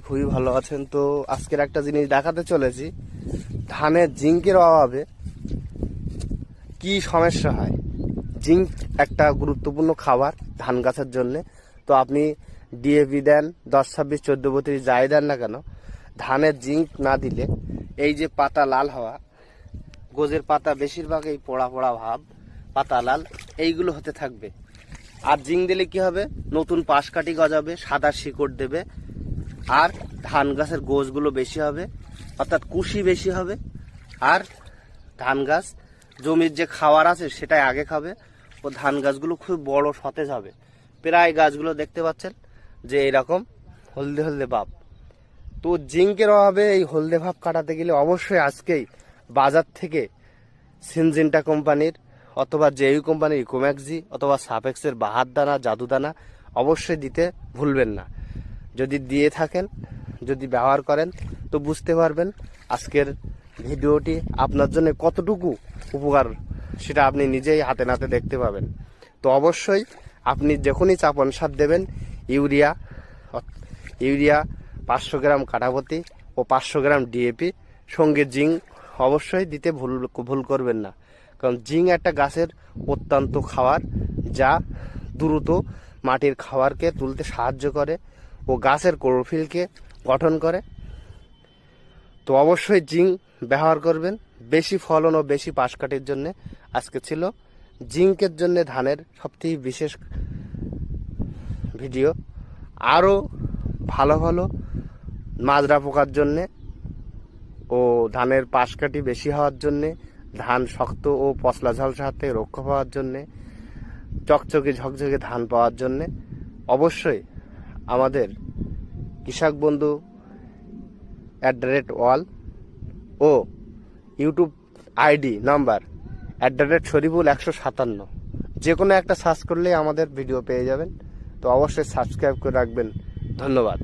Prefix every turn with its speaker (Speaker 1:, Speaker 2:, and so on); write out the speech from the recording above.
Speaker 1: খুবই ভালো আছেন। তো আজকের একটা জিনিস দেখাতে চলেছি, ধানের জিঙ্কের অভাবে কি সমস্যা হয়। জিঙ্ক একটা গুরুত্বপূর্ণ খাবার ধান গাছের জন্য। তো আপনি ডিএপি দেন, 10-26, 14-32 যাই দেন না কেন, ধানের জিঙ্ক না দিলে এই যে পাতা লাল হওয়া, গোজের পাতা বেশিরভাগ এই পোড়া পোড়া ভাব, পাতা লাল, এইগুলো হতে থাকবে। আর জিঙ্ক দিলে কি হবে, নতুন পাশকাঠি গজাবে, সাদা শিকড় দেবে, আর ধান গাছের গোছগুলো বেশি হবে, অর্থাৎ কুশি বেশি হবে। আর ধান গাছ জমির যে খাবার আছে সেটাই আগে খাবে, ও ধান গাছগুলো খুব বড় সতেজ হবে। প্রায় গাছগুলো দেখতে পাচ্ছেন যে এরকম হলদে হলদে ভাব। তো জিঙ্কের অভাবে এই হলদে ভাব কাটাতে গেলে অবশ্যই আজকেই বাজার থেকে সিনজেন্টা কোম্পানির অথবা জেইউ কোম্পানির ইকোম্যাক্সি অথবা সাপেক্সের বাহার দানা, জাদু দানা অবশ্যই দিতে ভুলবেন না। যদি দিয়ে থাকেন, যদি ব্যবহার করেন, তো বুঝতে পারবেন আজকের ভিডিওটি আপনার জন্য কতটুকু উপকার, সেটা আপনি নিজেই হাতে নাতে দেখতে পাবেন। তো অবশ্যই আপনি যখনই চাপন সার দেবেন, ইউরিয়া 500 গ্রাম কাঠাপতি ও 500 গ্রাম ডিএপি, সঙ্গে জিঙ্ক অবশ্যই দিতে ভুল করবেন না। কারণ জিঙ্ক একটা গাছের অত্যন্ত খাবার, যা দ্রুত মাটির খাবারকে তুলতে সাহায্য করে ও গাছের ক্লোরোফিলকে গঠন করে। তো অবশ্যই জিঙ্ক ব্যবহার করবেন বেশি ফলন ও বেশি পাশকাঠির জন্য। আজকে ছিল জিঙ্কের জন্য ধানের সবথেকে বিশেষ ভিডিও। আরও ভালো ভালো মাজরা পোকার জন্যে ও ধানের পাশকাঠি বেশি হওয়ার জন্যে, ধান শক্ত ও পশলা ঝলসা হাত থেকে রক্ষা পাওয়ার জন্যে, চকচকে ঝকঝকে ধান পাওয়ার জন্যে অবশ্যই আমাদের কৃষক বন্ধু @all ও ইউটিউব আইডি নাম্বার @শরীফুল157, যে কোনো একটা সার্চ করলেই আমাদের ভিডিও পেয়ে যাবেন। তো অবশ্যই সাবস্ক্রাইব করে রাখবেন। ধন্যবাদ।